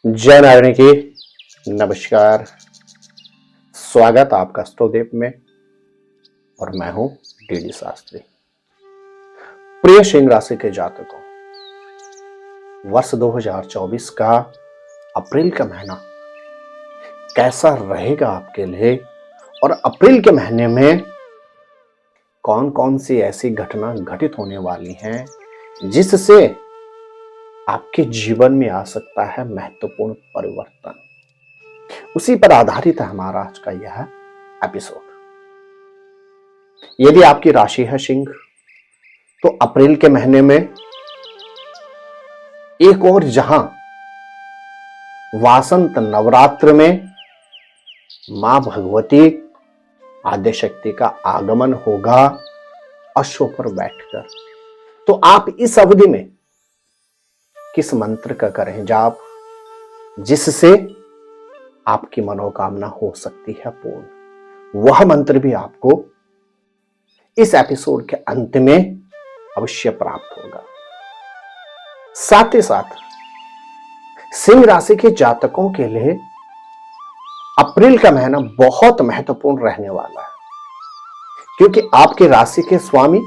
जय नारायण की नमस्कार। स्वागत आपका स्टोदेव में और मैं हूं डीडी शास्त्री। प्रिय सिंह राशि के जातकों, वर्ष 2024 का अप्रैल का महीना कैसा रहेगा आपके लिए और अप्रैल के महीने में कौन कौन सी ऐसी घटना घटित होने वाली हैं जिससे आपके जीवन में आ सकता है महत्वपूर्ण परिवर्तन, उसी पर आधारित है हमारा आज का यह एपिसोड। यदि आपकी राशि है सिंह तो अप्रैल के महीने में एक और जहां वासंत नवरात्र में मां भगवती आद्यशक्ति का आगमन होगा अश्व पर बैठकर, तो आप इस अवधि में किस मंत्र का करें जाप जिससे आपकी मनोकामना हो सकती है पूर्ण, वह मंत्र भी आपको इस एपिसोड के अंत में अवश्य प्राप्त होगा। साथ ही साथ सिंह राशि के जातकों के लिए अप्रैल का महीना बहुत महत्वपूर्ण रहने वाला है, क्योंकि आपकी राशि के स्वामी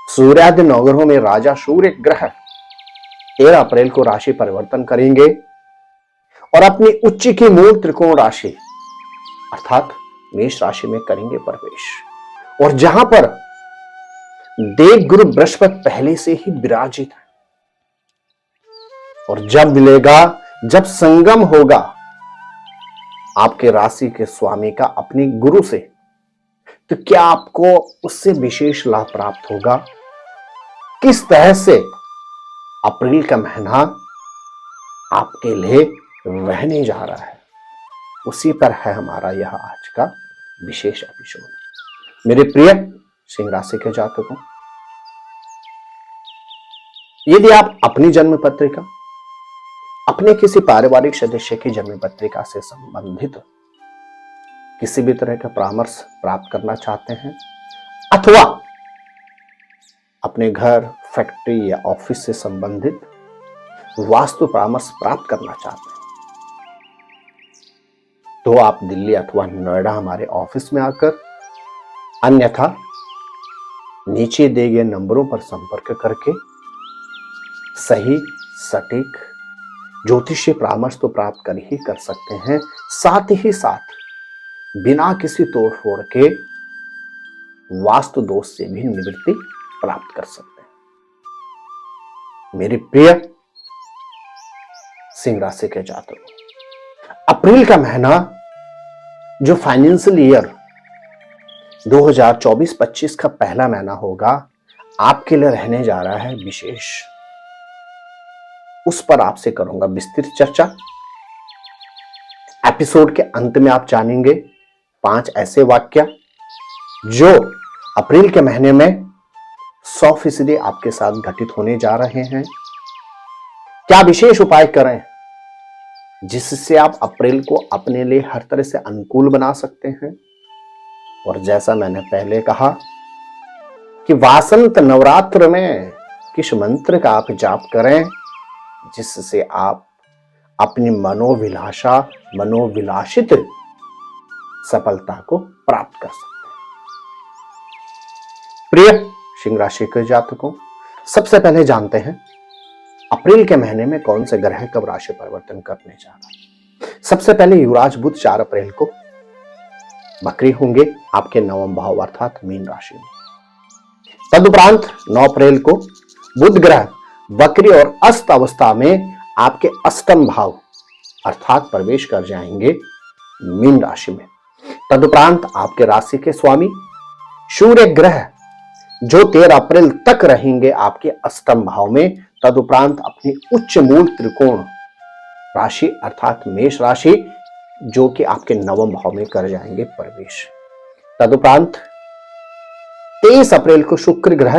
सूर्यादि नवग्रहों में राजा सूर्य ग्रह 13 अप्रैल को राशि परिवर्तन करेंगे और अपनी उच्च की मूल त्रिकोण राशि अर्थात मेष राशि में करेंगे प्रवेश। और जहां पर देव गुरु बृहस्पति पहले से ही विराजित है, और जब मिलेगा, जब संगम होगा आपके राशि के स्वामी का अपने गुरु से, तो क्या आपको उससे विशेष लाभ प्राप्त होगा? किस तरह से अप्रैल का महीना आपके लिए रहने जा रहा है, उसी पर है हमारा यह आज का विशेष एपिसोड। मेरे प्रिय सिंह राशि के जातकों, यदि आप अपनी जन्म पत्रिका, अपने किसी पारिवारिक सदस्य की जन्म पत्रिका से संबंधित किसी भी तरह का परामर्श प्राप्त करना चाहते हैं, अथवा अपने घर, फैक्ट्री या ऑफिस से संबंधित वास्तु परामर्श प्राप्त करना चाहते हैं, तो आप दिल्ली अथवा नोएडा हमारे ऑफिस में आकर, अन्यथा नीचे दिए गए नंबरों पर संपर्क करके सही सटीक ज्योतिषीय परामर्श तो प्राप्त कर ही कर सकते हैं, साथ ही साथ बिना किसी तोड़ फोड़ के वास्तु दोष से भी निवृत्ति प्राप्त कर सकते हैं। मेरे प्रिय सिंह राशि के जातकों, अप्रैल का महीना जो फाइनेंशियल ईयर 2024-25 का पहला महीना होगा, आपके लिए रहने जा रहा है विशेष। उस पर आपसे करूंगा विस्तृत चर्चा। एपिसोड के अंत में आप जानेंगे 5 ऐसे वाक्य जो अप्रैल के महीने में 100% आपके साथ घटित होने जा रहे हैं। क्या विशेष उपाय करें जिससे आप अप्रैल को अपने लिए हर तरह से अनुकूल बना सकते हैं। और जैसा मैंने पहले कहा कि वासंत नवरात्र में किस मंत्र का आप जाप करें जिससे आप अपनी मनोविलासा, मनोविलासित सफलता को प्राप्त कर सकते हैं। प्रिय सिंह राशि के जातकों, सबसे पहले जानते हैं अप्रैल के महीने में कौन से ग्रह कब राशि परिवर्तन करने जा रहा है। सबसे पहले युवराज बुध 4 अप्रैल को बकरी होंगे आपके 9वें भाव अर्थात मीन राशि में। तदुपरांत 9 अप्रैल को बुध ग्रह बकरी और अस्त अवस्था में आपके 8वें भाव अर्थात प्रवेश कर जाएंगे मीन राशि में। तदुपरांत आपके राशि के स्वामी सूर्य ग्रह जो 13 अप्रैल तक रहेंगे आपके 8वें भाव में, तदुपरांत अपनी उच्च मूल त्रिकोण राशि अर्थात मेष राशि जो कि आपके 9वें भाव में कर जाएंगे प्रवेश। तदुपरांत 23 अप्रैल को शुक्र ग्रह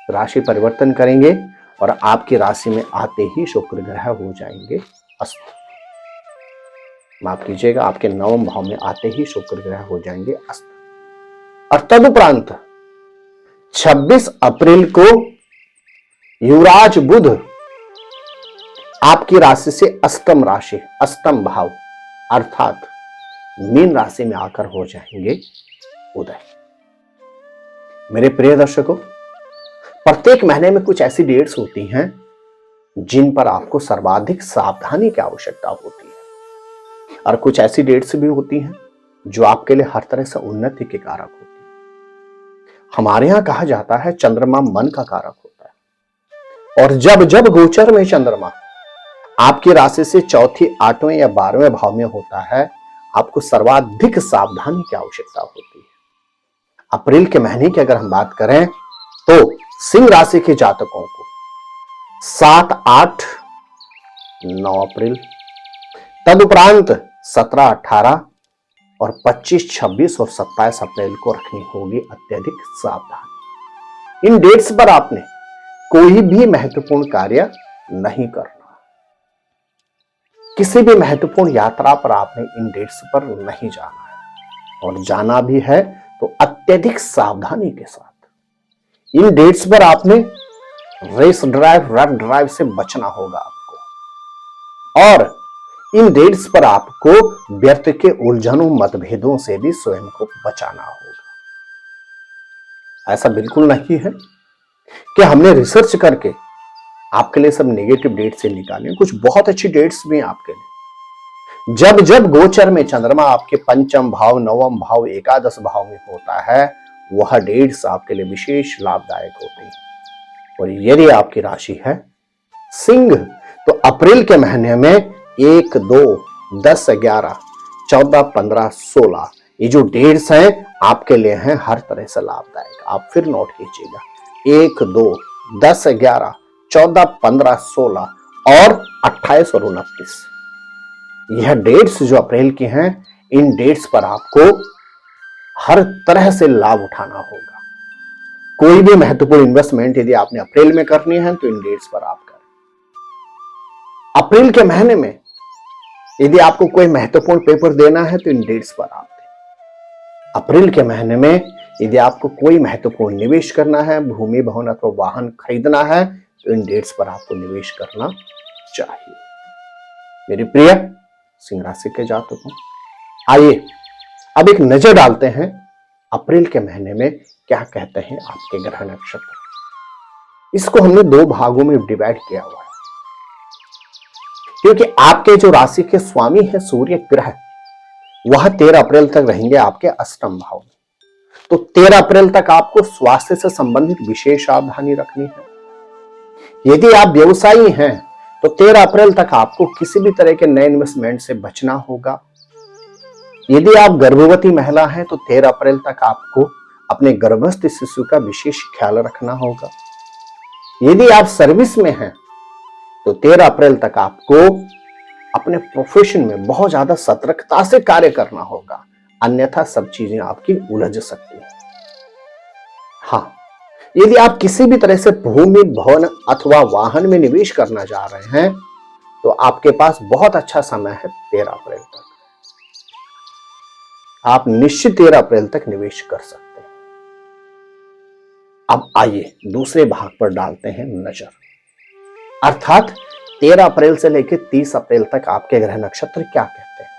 राशि परिवर्तन करेंगे और आपकी राशि में आते ही शुक्र ग्रह हो जाएंगे अस्त। माफ कीजिएगा, आपके 9वें भाव में आते ही शुक्र ग्रह हो जाएंगे अस्त। और तदुपरांत 26 अप्रैल को युवराज बुध आपकी राशि से अष्टम राशि, अष्टम भाव अर्थात मीन राशि में आकर हो जाएंगे उदय। मेरे प्रिय दर्शकों, प्रत्येक महीने में कुछ ऐसी डेट्स होती हैं जिन पर आपको सर्वाधिक सावधानी की आवश्यकता होती है, और कुछ ऐसी डेट्स भी होती हैं जो आपके लिए हर तरह से उन्नति के कारक होती है। हमारे यहां कहा जाता है चंद्रमा मन का कारक होता है, और जब जब गोचर में चंद्रमा आपकी राशि से चौथी, आठवें या 12वें भाव में होता है, आपको सर्वाधिक सावधानी की आवश्यकता होती है। अप्रैल के महीने की अगर हम बात करें तो सिंह राशि के जातकों को 7, 8, 9 अप्रैल, तदुपरांत 17, 18 और 25, 26 और 27 अप्रैल को रखनी होगी अत्यधिक सावधानी। इन डेट्स पर आपने कोई भी महत्वपूर्ण कार्य नहीं करना, किसी भी महत्वपूर्ण यात्रा पर आपने इन डेट्स पर नहीं जाना है, और जाना भी है तो अत्यधिक सावधानी के साथ। इन डेट्स पर आपने रेस ड्राइव, रफ ड्राइव से बचना होगा आपको, और इन डेट्स पर आपको व्यर्थ के उलझनों, मतभेदों से भी स्वयं को बचाना होगा। ऐसा बिल्कुल नहीं है कि हमने रिसर्च करके आपके लिए सब नेगेटिव डेट से निकाले, कुछ बहुत अच्छी डेट्स भी हैं आपके लिए। जब जब गोचर में चंद्रमा आपके पंचम भाव, नवम भाव, एकादश भाव में होता है, वह डेट्स आपके लिए विशेष लाभदायक होती है। और यदि आपकी राशि है सिंह, तो अप्रैल के महीने में 1, 2, 10, 11, 14, 15, 16 ये जो डेट्स हैं आपके लिए हैं हर तरह से लाभदायक। आप फिर नोट कीजिएगा, 1, 2, 10, 11, 14, 15, 16 और 28 और 29, यह डेट्स जो अप्रैल की हैं, इन डेट्स पर आपको हर तरह से लाभ उठाना होगा। कोई भी महत्वपूर्ण इन्वेस्टमेंट यदि आपने अप्रैल में करनी है तो इन डेट्स पर आप करें। अप्रैल के महीने में यदि आपको कोई महत्वपूर्ण पेपर देना है तो इन डेट्स पर आप दें। अप्रैल के महीने में यदि आपको कोई महत्वपूर्ण निवेश करना है, भूमि, भवन अथवा वाहन खरीदना है, तो इन डेट्स पर आपको निवेश करना चाहिए। मेरे प्रिय सिंह राशि के जातकों, आइए अब एक नजर डालते हैं अप्रैल के महीने में क्या कहते हैं आपके ग्रह नक्षत्र। इसको हमने 2 भागों में डिवाइड किया हुआ है, क्योंकि आपके जो राशि के स्वामी है सूर्य ग्रह, वह 13 अप्रैल तक रहेंगे आपके अष्टम भाव में। तो 13 अप्रैल तक आपको स्वास्थ्य से संबंधित विशेष सावधानी रखनी है। यदि आप व्यवसायी हैं तो 13 अप्रैल तक आपको किसी भी तरह के नए इन्वेस्टमेंट से बचना होगा। यदि आप गर्भवती महिला हैं तो 13 अप्रैल तक आपको अपने गर्भस्थ शिशु का विशेष ख्याल रखना होगा। यदि आप सर्विस में हैं तो 13 अप्रैल तक आपको अपने प्रोफेशन में बहुत ज्यादा सतर्कता से कार्य करना होगा, अन्यथा सब चीजें आपकी उलझ सकती हैं। हाँ, यदि आप किसी भी तरह से भूमि, भवन अथवा वाहन में निवेश करना चाह रहे हैं तो आपके पास बहुत अच्छा समय है 13 अप्रैल तक। आप निश्चित 13 अप्रैल तक निवेश कर सकते हैं। अब आइए दूसरे भाग पर डालते हैं नजर, अर्थात 13 अप्रैल से लेकर 30 अप्रैल तक आपके ग्रह नक्षत्र क्या कहते हैं।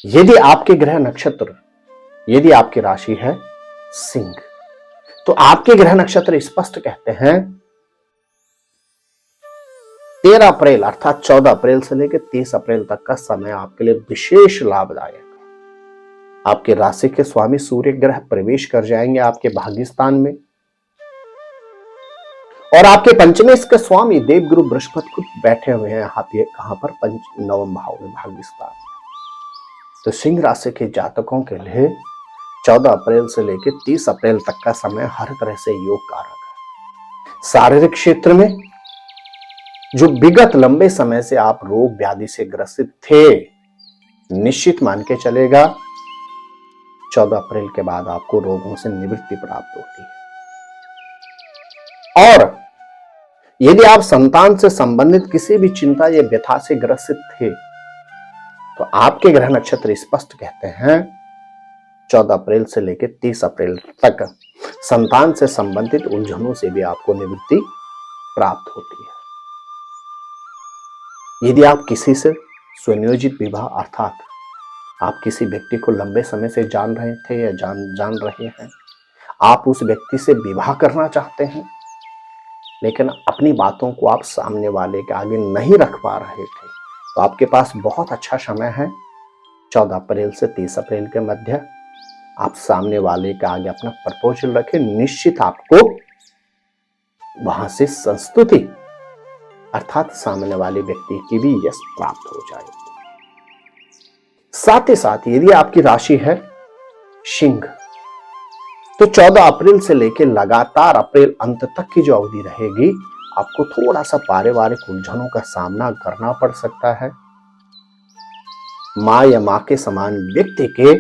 यदि आपके ग्रह नक्षत्र, यदि आपकी राशि है सिंह, तो आपके ग्रह नक्षत्र स्पष्ट कहते हैं 13 अप्रैल अर्थात 14 अप्रैल से लेकर 30 अप्रैल तक का समय आपके लिए विशेष लाभदायक है। आपके राशि के स्वामी सूर्य ग्रह प्रवेश कर जाएंगे आपके भाग्यस्थान में, और आपके पंचमेश के स्वामी देवगुरु बृहस्पति खुद बैठे हुए हैं कहां पर, नवम भाव में, भाग्यस्थान। तो सिंह राशि के जातकों के लिए 14 अप्रैल से लेकर 30 अप्रैल तक का समय हर तरह से योग कारक है। शारीरिक क्षेत्र में जो विगत लंबे समय से आप रोग व्याधि से ग्रसित थे, निश्चित मान के चलेगा 14 अप्रैल के बाद आपको रोगों से निवृत्ति प्राप्त होती है। और यदि आप संतान से संबंधित किसी भी चिंता या व्यथा से ग्रसित थे तो आपके ग्रह नक्षत्र स्पष्ट कहते हैं 14 अप्रैल से लेकर 30 अप्रैल तक संतान से संबंधित उलझनों से भी आपको निवृत्ति प्राप्त होती है। यदि आप किसी से सुनियोजित विवाह अर्थात आप किसी व्यक्ति को लंबे समय से जान रहे थे या जान रहे हैं, आप उस व्यक्ति से विवाह करना चाहते हैं, लेकिन अपनी बातों को आप सामने वाले के आगे नहीं रख पा रहे थे, तो आपके पास बहुत अच्छा समय है। 14 अप्रैल से 30 अप्रैल के मध्य आप सामने वाले के आगे अपना प्रपोजल रखें। निश्चित आपको वहां से संस्तुति अर्थात सामने वाले व्यक्ति की भी यश प्राप्त हो जाएगी। साथ ही साथ यदि आपकी राशि है सिंह, तो 14 अप्रैल से लेकर लगातार अप्रैल अंत तक की जो अवधि रहेगी, आपको थोड़ा सा पारिवारिक उलझनों का सामना करना पड़ सकता है। मां या मां के समान व्यक्ति के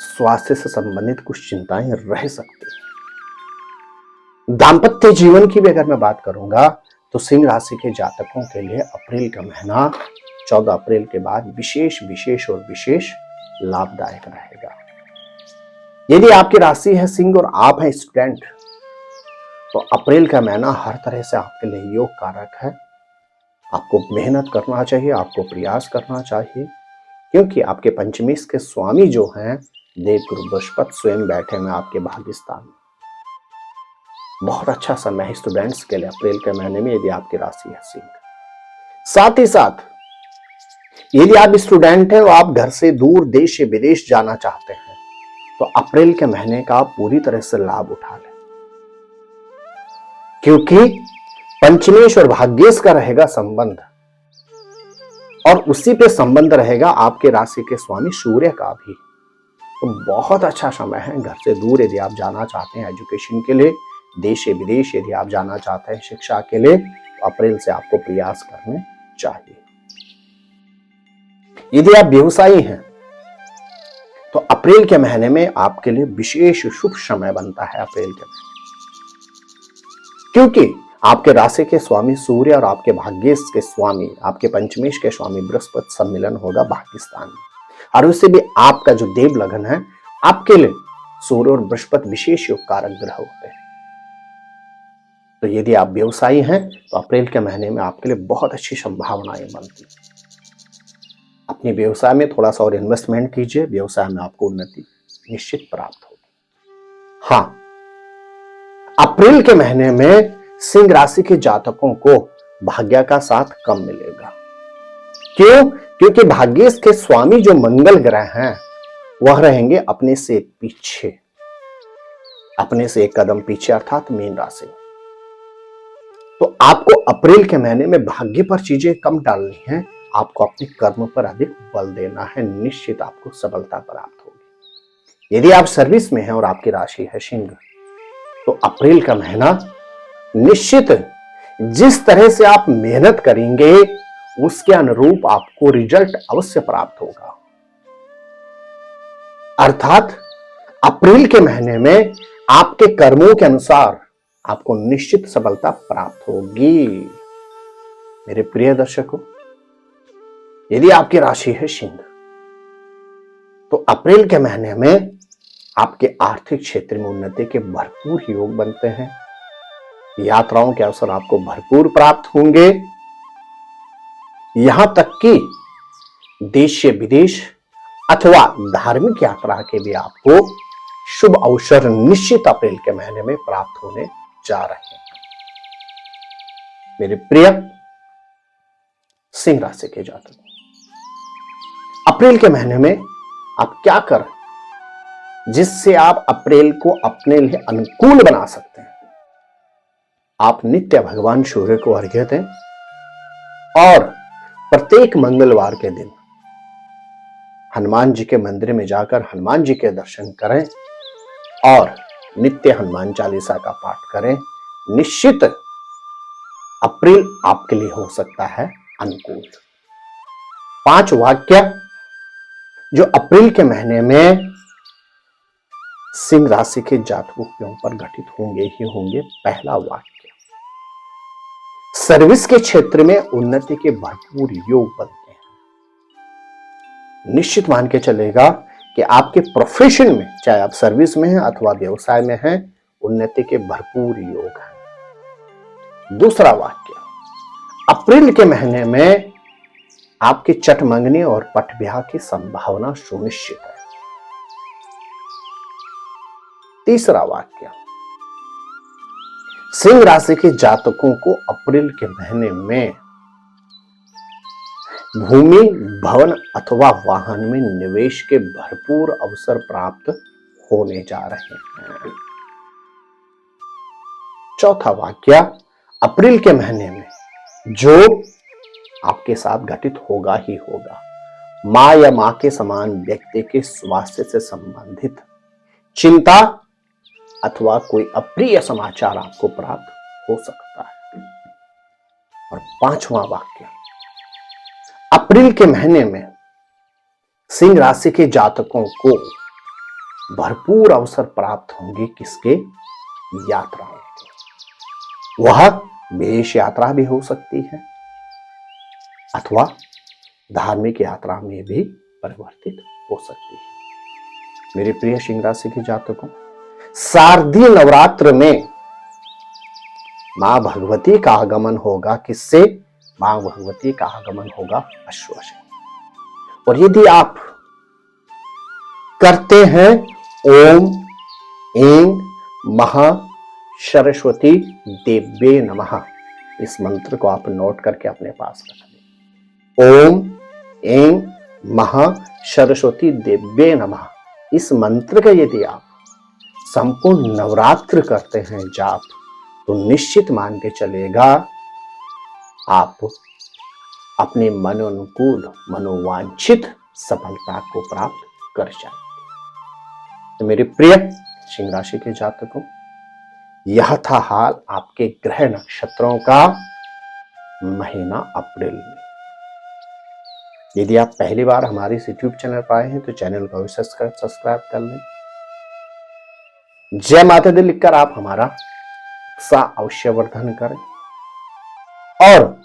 स्वास्थ्य से संबंधित कुछ चिंताएं रह सकती हैं। दाम्पत्य जीवन की भी अगर मैं बात करूंगा, तो सिंह राशि के जातकों के लिए अप्रैल का महीना 14 अप्रैल के बाद विशेष लाभदायक रहेगा। यदि आपकी राशि है सिंह और आप हैं स्टूडेंट, तो अप्रैल का महीना हर तरह से आपके लिए योग कारक है। आपको मेहनत करना चाहिए, आपको प्रयास करना चाहिए, क्योंकि आपके पंचमेश के स्वामी जो हैं देवगुरु बृहस्पति स्वयं बैठे हैं आपके भाग्य स्थान में। बहुत अच्छा समय है स्टूडेंट्स के लिए अप्रैल के महीने में, यदि आपकी राशि है सिंह। साथ ही साथ यदि आप स्टूडेंट हैं और आप घर से दूर देश या विदेश जाना चाहते हैं, तो अप्रैल के महीने का आप पूरी तरह से लाभ उठा लें, क्योंकि पंचमेश और भाग्येश का रहेगा संबंध, और उसी पे संबंध रहेगा आपके राशि के स्वामी सूर्य का भी। तो बहुत अच्छा समय है घर से दूर यदि आप जाना चाहते हैं एजुकेशन के लिए, देश या विदेश यदि आप जाना चाहते हैं शिक्षा के लिए, तो अप्रैल से आपको प्रयास करने चाहिए। यदि आप व्यवसायी हैं, तो अप्रैल के महीने में आपके लिए विशेष शुभ समय बनता है अप्रैल के महीने, क्योंकि आपके राशि के स्वामी सूर्य और आपके भाग्येश के स्वामी, आपके पंचमेश के स्वामी बृहस्पति सम्मिलन होगा भाग्यस्थान में, और उससे भी आपका जो देव लगन है, आपके लिए सूर्य और बृहस्पति विशेष योग कारक ग्रह होते हैं। तो यदि आप व्यवसायी हैं, तो अप्रैल के महीने में आपके लिए बहुत अच्छी संभावनाएं बनती हैं। अपने व्यवसाय में थोड़ा सा और इन्वेस्टमेंट कीजिए, व्यवसाय में आपको उन्नति निश्चित प्राप्त होगी। हाँ, अप्रैल के महीने में सिंह राशि के जातकों को भाग्य का साथ कम मिलेगा। क्यों? क्योंकि भाग्येश के स्वामी जो मंगल ग्रह हैं, वह रहेंगे अपने से पीछे, अपने से एक कदम पीछे अर्थात मीन राशि। तो आपको अप्रैल के महीने में भाग्य पर चीजें कम डालनी है, आपको अपने कर्म पर अधिक बल देना है, निश्चित आपको सफलता प्राप्त होगी। यदि आप सर्विस में हैं और आपकी राशि है सिंह, तो अप्रैल का महीना निश्चित जिस तरह से आप मेहनत करेंगे उसके अनुरूप आपको रिजल्ट अवश्य प्राप्त होगा। अर्थात अप्रैल के महीने में आपके कर्मों के अनुसार आपको निश्चित सफलता प्राप्त होगी। मेरे प्रिय दर्शकों, यदि आपकी राशि है सिंह, तो अप्रैल के महीने में आपके आर्थिक क्षेत्र में उन्नति के भरपूर योग बनते हैं। यात्राओं के अवसर आपको भरपूर प्राप्त होंगे, यहां तक कि देश से विदेश अथवा धार्मिक यात्रा के भी आपको शुभ अवसर निश्चित अप्रैल के महीने में प्राप्त होने जा रहे हैं। मेरे प्रिय सिंह राशि के जातक, अप्रैल के महीने में आप क्या करें जिससे आप अप्रैल को अपने लिए अनुकूल बना सकते हैं? आप नित्य भगवान सूर्य को अर्घ्य दें और प्रत्येक मंगलवार के दिन हनुमान जी के मंदिर में जाकर हनुमान जी के दर्शन करें और नित्य हनुमान चालीसा का पाठ करें। निश्चित अप्रैल आपके लिए हो सकता है अनुकूल। 5 वाक्य जो अप्रैल के महीने में सिंह राशि के जातकों के ऊपर घटित होंगे ही होंगे। पहला वाक्य, सर्विस के क्षेत्र में उन्नति के भरपूर योग बनते हैं। निश्चित मान के चलेगा कि आपके प्रोफेशन में, चाहे आप सर्विस में हैं अथवा व्यवसाय में हैं, उन्नति के भरपूर योग हैं। दूसरा वाक्य, अप्रैल के महीने में आपकी चटमंगनी और पट ब्याह की संभावना सुनिश्चित है। तीसरा वाक्य, सिंह राशि के जातकों को अप्रैल के महीने में भूमि, भवन अथवा वाहन में निवेश के भरपूर अवसर प्राप्त होने जा रहे हैं। चौथा वाक्य, अप्रैल के महीने में जो आपके साथ घटित होगा ही होगा, मां या मां के समान व्यक्ति के स्वास्थ्य से संबंधित चिंता अथवा कोई अप्रिय समाचार आपको प्राप्त हो सकता है। और पांचवा वाक्य, अप्रैल के महीने में सिंह राशि के जातकों को भरपूर अवसर प्राप्त होंगे किसके? यात्राओं के। वह विदेश यात्रा भी हो सकती है अथवा धार्मिक यात्रा में भी परिवर्तित हो सकती है। मेरे प्रिय सिंह राशि के जातकों, शारदीय नवरात्र में मां भगवती का आगमन होगा किससे? मां भगवती का आगमन होगा अश्व से। और यदि आप करते हैं ओम ऐं महा सरस्वती देव्ये नमः, इस मंत्र को आप नोट करके अपने पास रख लें। ओम ऐं महा सरस्वती देव्ये नमः, इस मंत्र का यदि आप संपूर्ण नवरात्र करते हैं जाप, तो निश्चित मान के चलेगा आप अपने मनोनुकूल मनोवांछित सफलता को प्राप्त कर जाएंगे। तो मेरे प्रिय सिंह राशि के जातकों, यह था हाल आपके ग्रह नक्षत्रों का महीना अप्रैल में। यदि आप पहली बार हमारे इस YouTube चैनल पर आए हैं तो चैनल को सब्सक्राइब कर लें। जय माता दी लिखकर आप हमारा उत्साह अवश्य वर्धन करें और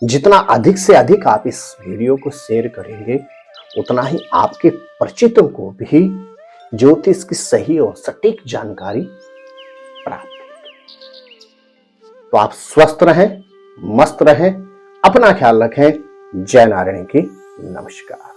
जितना अधिक से अधिक आप इस वीडियो को शेयर करेंगे उतना ही आपके परिचितों को भी ज्योतिष की सही और सटीक जानकारी प्राप्त होगी। तो आप स्वस्थ रहें, मस्त रहें, अपना ख्याल रखें। जय नारायण की नमस्कार।